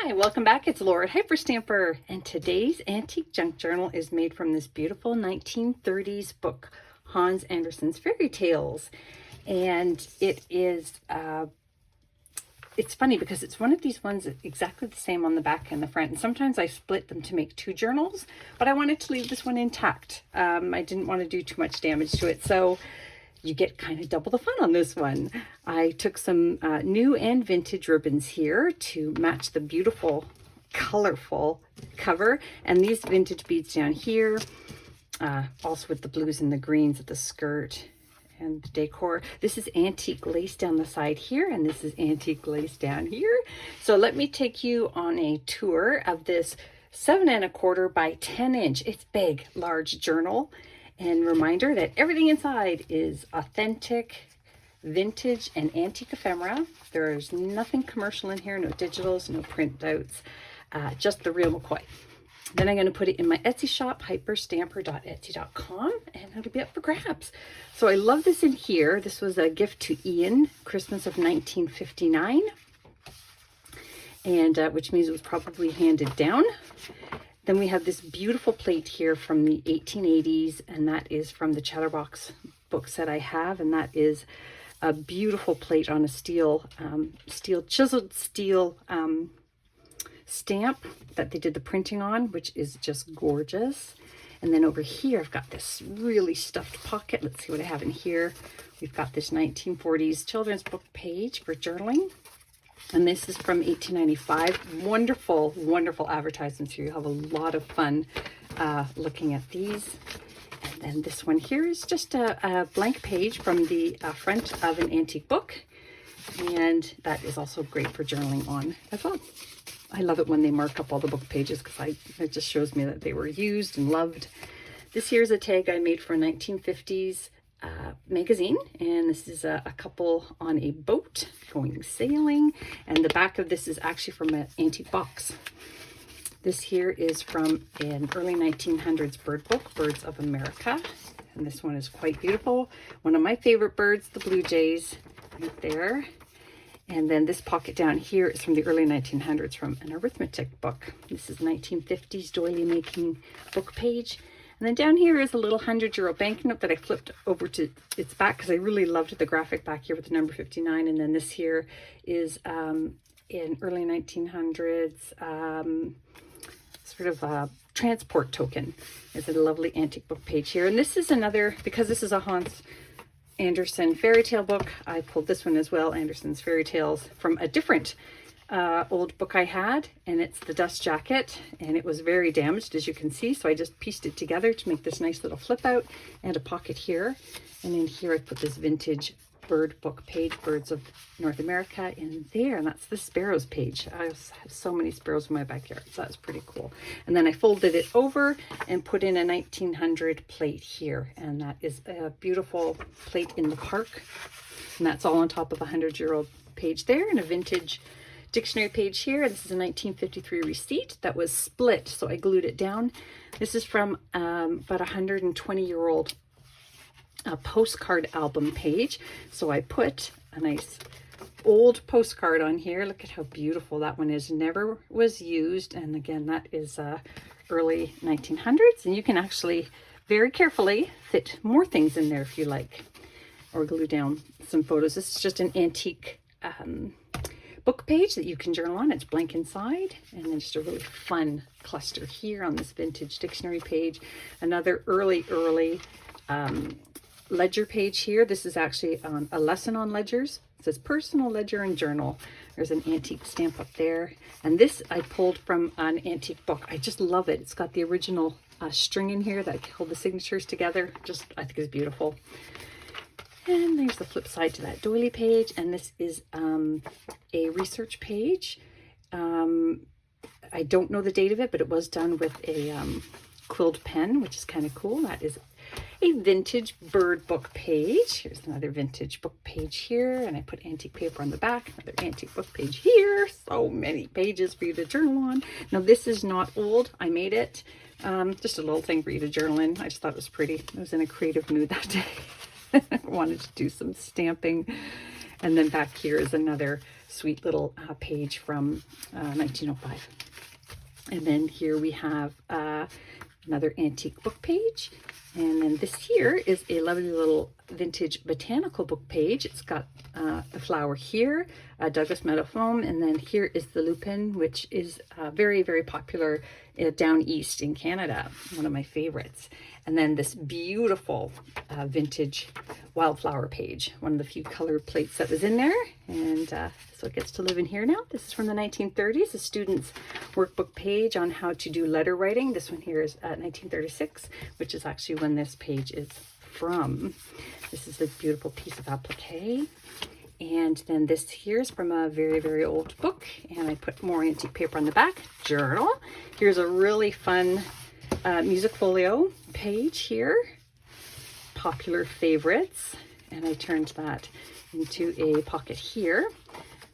Hi, welcome back. It's Laura at Hyperstamper, and today's antique junk journal is made from this beautiful 1930s book, Hans Andersen's Fairy Tales. And it is, it's funny because it's one of these ones that's exactly the same on the back and the front. And sometimes I split them to make two journals, but I wanted to leave this one intact. I didn't want to do too much damage to it, so you get kind of double the fun on this one. I took some new and vintage ribbons here to match the beautiful, colorful cover, and these vintage beads down here, also with the blues and the greens of the skirt and the decor. This is antique lace down the side here, and this is antique lace down here. So let me take you on a tour of this 7 1/4 by 10 inch. It's big, large journal. And reminder that everything inside is authentic, vintage, and antique ephemera. There's nothing commercial in here, no digitals, no printouts, just the real McCoy. Then I'm going to put it in my Etsy shop, hyperstamper.etsy.com, and it'll be up for grabs. So I love this in here. This was a gift to Ian, Christmas of 1959, and which means it was probably handed down. Then we have this beautiful plate here from the 1880s, and that is from the Chatterbox book set I have, and that is a beautiful plate on a chiseled steel stamp that they did the printing on, which is just gorgeous. And then over here, I've got this really stuffed pocket. Let's see what I have in here. We've got this 1940s children's book page for journaling. And this is from 1895. Wonderful, wonderful advertisements here. You'll have a lot of fun looking at these. And then this one here is just a blank page from the front of an antique book. And that is also great for journaling on as well. I love it when they mark up all the book pages because it just shows me that they were used and loved. This here is a tag I made for a 1950s magazine, and this is a couple on a boat going sailing, and the back of this is actually from an antique box. This here is from an early 1900s bird book, Birds of America, and this one is quite beautiful. One of my favorite birds, the blue jays, right there. And then this pocket down here is from the early 1900s from an arithmetic book. This is 1950s doily making book page. And then down here is a little 100-euro banknote that I flipped over to its back because I really loved the graphic back here with the number 59. And then this here is in early 1900s, sort of a transport token. It's a lovely antique book page here. And this is another, because this is a Hans Andersen fairy tale book, I pulled this one as well, Andersen's Fairy Tales, from a different old book I had, and it's the dust jacket, and it was very damaged, as you can see, so I just pieced it together to make this nice little flip out and a pocket here. And in here I put this vintage bird book page, Birds of North America, in there, and that's the sparrows page. I have so many sparrows in my backyard, so that's pretty cool. And then I folded it over and put in a 1900 plate here, and that is a beautiful plate in the park, and that's all on top of a 100-year-old page there, and a vintage dictionary page here. This is a 1953 receipt that was split, so I glued it down. This is from about a 120-year-old postcard album page. So I put a nice old postcard on here. Look at how beautiful that one is. Never was used. And again, that is early 1900s. And you can actually very carefully fit more things in there if you like, or glue down some photos. This is just an antique book page that you can journal on. It's blank inside, and then just a really fun cluster here on this vintage dictionary page. Another early ledger page here. This is actually a lesson on ledgers. It says personal ledger and journal. There's an antique stamp up there, and this I pulled from an antique book. I just love it. It's got the original string in here that hold the signatures together. Just, I think, is beautiful. And there's the flip side to that doily page, and this is a research page. I don't know the date of it, but it was done with a quilled pen, which is kind of cool. That is a vintage bird book page. Here's another vintage book page here, and I put antique paper on the back. Another antique book page here. So many pages for you to journal on. Now this is not old. I made it. Just a little thing for you to journal in. I just thought it was pretty. I was in a creative mood that day. I wanted to do some stamping. And then back here is another sweet little page from 1905. And then here we have another antique book page. And then this here is a lovely little vintage botanical book page. It's got the flower here, Douglas meadow foam, and then here is the lupin, which is very, very popular down east in Canada, one of my favorites. And then this beautiful vintage wildflower page, one of the few colored plates that was in there. And so it gets to live in here now. This is from the 1930s, a student's workbook page on how to do letter writing. This one here is 1936, which is actually when this page is from. This is a beautiful piece of applique. And then this here is from a very, very old book. And I put more antique paper on the back. Journal. Here's a really fun music folio page here. Popular favorites. And I turned that into a pocket here.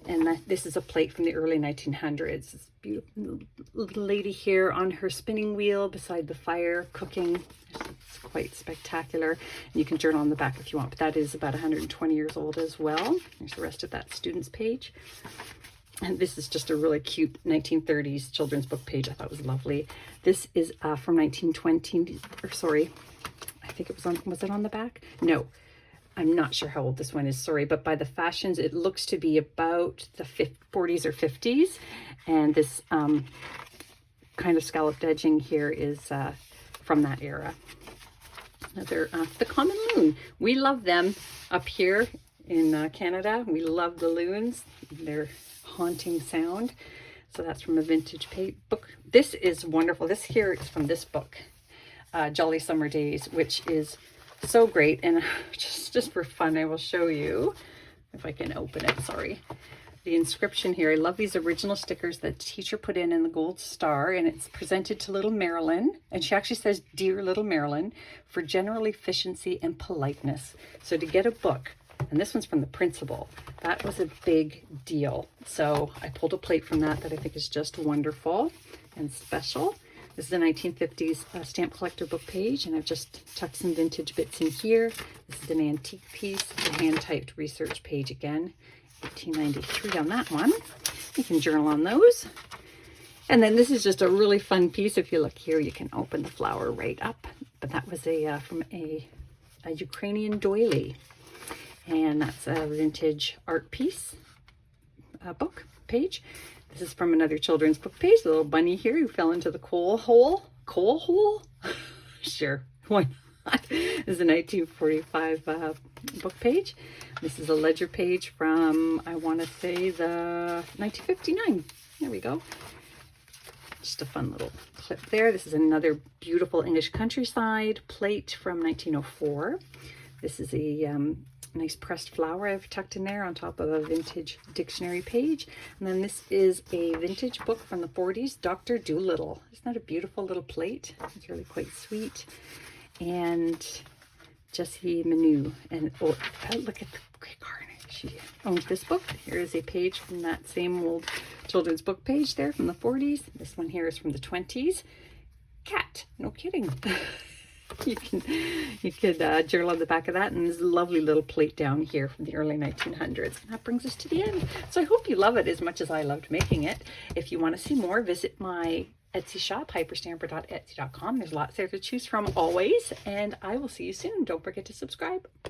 And this is a plate from the early 1900s. This beautiful little lady here on her spinning wheel beside the fire cooking. It's quite spectacular. And you can journal on the back if you want, but that is about 120 years old as well. There's the rest of that student's page. And this is just a really cute 1930s children's book page. I thought was lovely. This is from 1920, or sorry, I think it was it on the back? No. I'm not sure how old this one is, sorry, but by the fashions, it looks to be about the 40s or 50s. And this kind of scalloped edging here is from that era. Another, the common loon. We love them up here in Canada. We love the loons, their haunting sound. So that's from a vintage book. This is wonderful. This here is from this book, Jolly Summer Days, which is so great. And just for fun, I will show you if I can open it. Sorry. The inscription here. I love these original stickers that the teacher put in the gold star, and it's presented to little Marilyn. And she actually says, "Dear little Marilyn, for general efficiency and politeness." So to get a book, and this one's from the principal, that was a big deal. So I pulled a plate from that I think is just wonderful and special. This is a 1950s stamp collector book page, and I've just tucked some vintage bits in here. This is an antique piece, a hand-typed research page again, 1893 on that one. You can journal on those. And then this is just a really fun piece. If you look here, you can open the flower right up. But that was from a Ukrainian doily. And that's a vintage art piece book page. This is from another children's book page, the little bunny here who fell into the coal hole. Coal hole? Sure, why not? This is a 1945 book page. This is a ledger page from, I want to say, the 1959. There we go. Just a fun little clip there. This is another beautiful English countryside plate from 1904. This is a nice pressed flower I've tucked in there on top of a vintage dictionary page. And then this is a vintage book from the 40s, Dr. Dolittle. Isn't that a beautiful little plate? It's really quite sweet. And Jessie Manu. And oh, look at the great garnish. She owns this book. Here is a page from that same old children's book page there from the 40s. This one here is from the 20s. Cat. No kidding. You could journal on the back of that, and this lovely little plate down here from the early 1900s. And that brings us to the end. So I hope you love it as much as I loved making it. If you want to see more, visit my Etsy shop, hyperstamper.etsy.com. There's lots there to choose from always, and I will see you soon. Don't forget to subscribe.